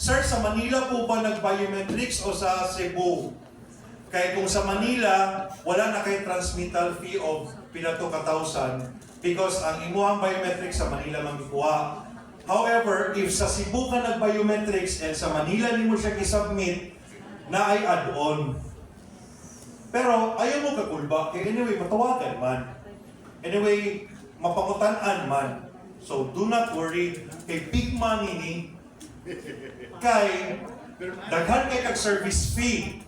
Sir, sa Manila po ba nag-biometrics o sa Cebu? Kaya kung sa Manila, wala na kay transmittal fee of pinato ka 1,000 because ang imuhang biometrics sa Manila magkukuha. However, if sa Cebu ka nag-biometrics and sa Manila ni mo siya i-submit, na ay add-on. Pero ayaw mo kakulba, kaya anyway, matawagan man. Anyway, mapangutan-an man. So do not worry, kay big money ni, kay daghan kay kag service fee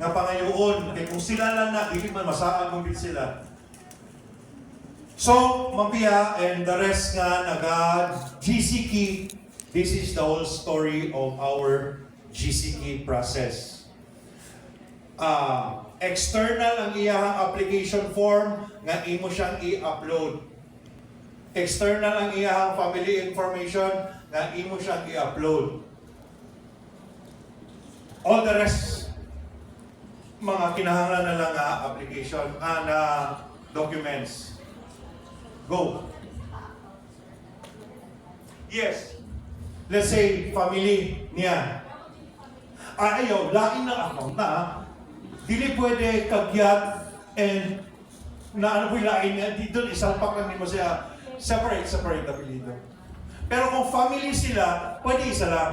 nga pangayoon, kay kung sila lang na, hindi man masaag mong sila. So, Mampia and the rest nga naga-GC key, this is the whole story of our GC key process. External ang iyahang application form nga imo siyang i-upload. External ang iyahang family information nga imo siyang i-upload. All the rest, mga kinahanglan na lang nga application, na documents. Go. Yes. Let's say, family niya. Ayaw, lain na account na. Dili pwede kagyat and na ano po yung lain niya. Dito, isalpak lang mo siya. Separate apelido. Pero kung family sila, pwede isa lang.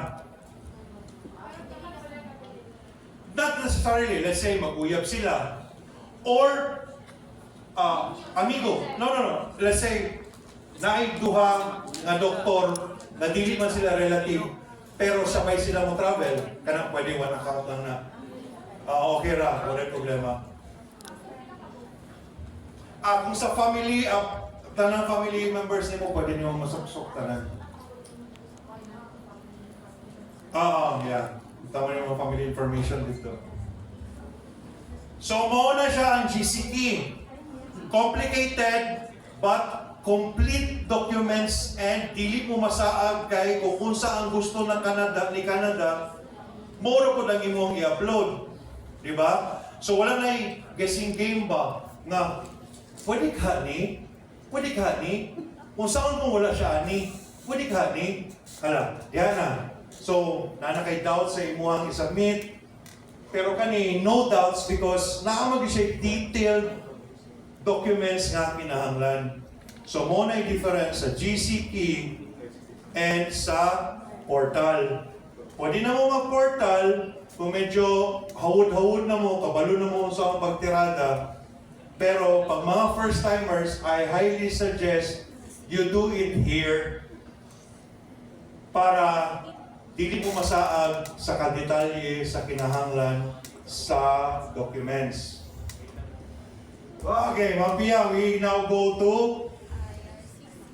Not necessarily, let's say, mag-uyab sila. Or, amigo. No. Let's say, naigduha nga doktor, na dili man sila relative, pero sabay sila mo travel, kanang pwede one account lang na. Okay ra, wala problema. Kung sa family, tanang family members nimo pwede niyo masuksok tanan. Yeah. Tama yung mga family information dito. So, mauna siya ang GCK. Complicated, but complete documents and dili mo masaag kay kung unsa ang gusto ng ni Canada, moro po lang imong i-upload. Diba? So, wala na guessing game ba na pwede ka ni? Kung saan mo wala siya ni? Pwede ka ni? Hala, yan na. So, nanakay doubt sa imuhang i-submit. Pero kani, no doubts because naamag siya detailed documents nga kinahanglan. So, mo na yung difference sa GCK and sa portal. Pwede na mo mag-portal kung medyo hawod-hawod na mo, kabalo na mo sa pagtirada. Pero pag mga first-timers, I highly suggest you do it here para dili mo masaag sa kadetalye, sa kinahanglan, sa documents. Okay, Mampia, we now go to...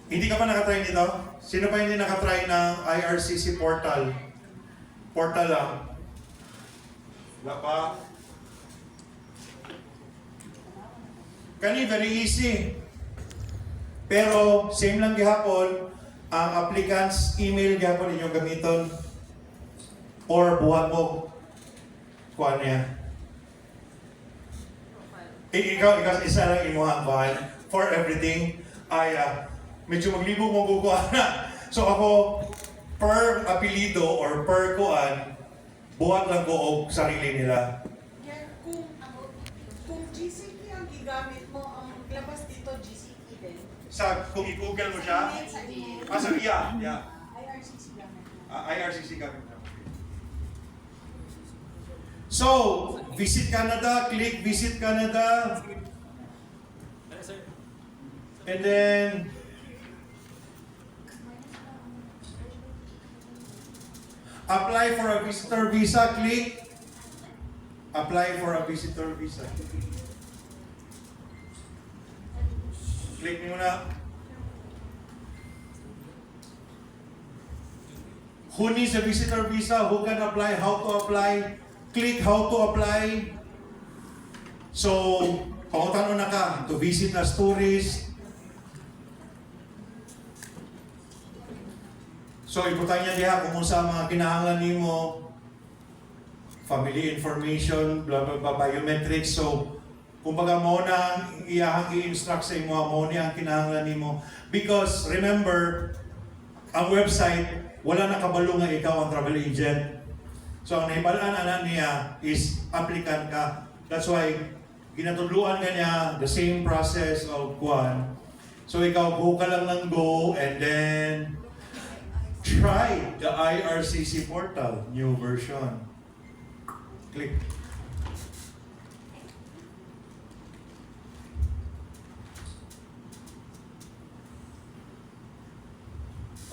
Hindi ka pa nakatry nito? Sino pa hindi nakatry ng IRCC portal? Portal lang. Wala pa? Kani, very easy. Pero, same lang gihapon, ang applicant's email gihapon inyong gamiton or buhat mo kuha niya. Ikaw isa lang imuhang kuhan for everything ay medyo maglibog mo kukuha na. So ako, per apelido or per kuhan, buhat lang ko og sarili nila. Yan, kung GCP ang gigamit mo, ang labas dito GCP din. Kung i-google mo siya, Sa yeah. IRCC gamit mo. IRCC gamit na. So, Visit Canada, click Visit Canada. And then, apply for a visitor visa, click. Apply for a visitor visa. Click nyo na. Who needs a visitor visa? Who can apply? How to apply? Click how to apply. So, pangutan na ka to visit as tourist. So, ibutan niya diha kung sa mga kinahanglan nimo, family information, blah blah blah, biometrics. So, kumbaga mo na iyahang i-instruct sa imo mo niya ang kinahanglan nimo. Because remember, ang website wala na kabalo nga ikaw ang travel agent. So ang nahibalaan ana niya is applicant ka. That's why ginatudluan ka niya the same process of kuan. So ikaw go ka lang ng go and then try the IRCC portal, new version. Click.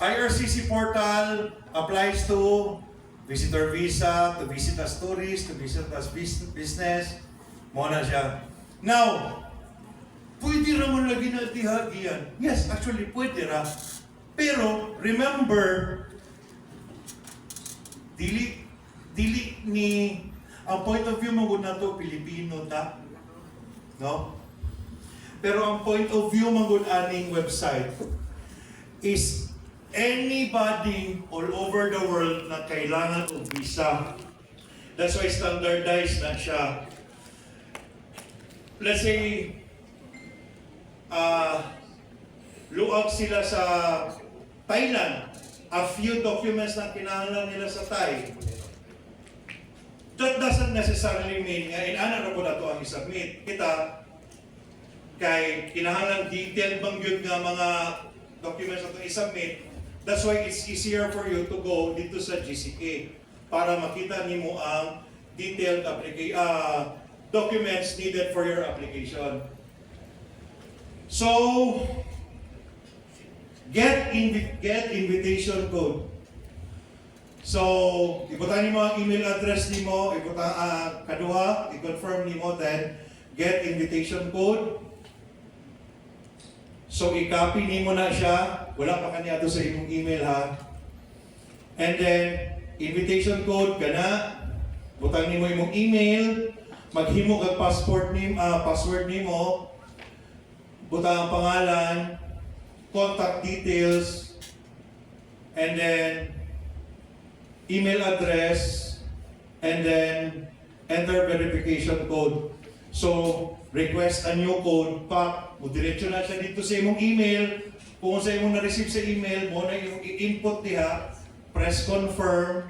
IRCC portal applies to visitor visa, to visit as tourist, to visit as business. Mo na siya. Now, pwede ramon lagi na tihagian. Yes, actually pwede ra. Pero remember, dili ni ang point of view mo na to Pilipino ta. No? Pero ang point of view mo aning website is anybody all over the world na kailangan ng visa. That's why standardized na siya. Let's say, luwag sila sa Thailand. A few documents na kinahanglan nila sa Thai. That doesn't necessarily mean nga inana ra po na to ang isubmit. Kita, kay kinahanglan detailed bang yun nga mga documents na to isubmit. That's why it's easier for you to go dito sa GCK para makita nimo ang detailed documents needed for your application. So, get invitation code. So, ibutan nimo ang email address nimo, ibutan kaduha, i-confirm nimo, then get invitation code. So, i-copy nimo na siya. Wala pa kaniya doon sa imong email ha. And then, invitation code, gana. Butang nimo imong email. Maghimo kag password nimo. Butang ang pangalan. Contact details. And then, email address. And then, enter verification code. So, request a new code, diretso na siya dito sa imong email. Kung sa imong na-receive sa email, mo na yung i-input diha, press confirm.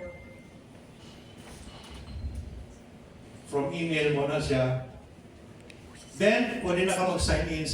From email mo na siya. Then, pwede na ka mag-sign in sa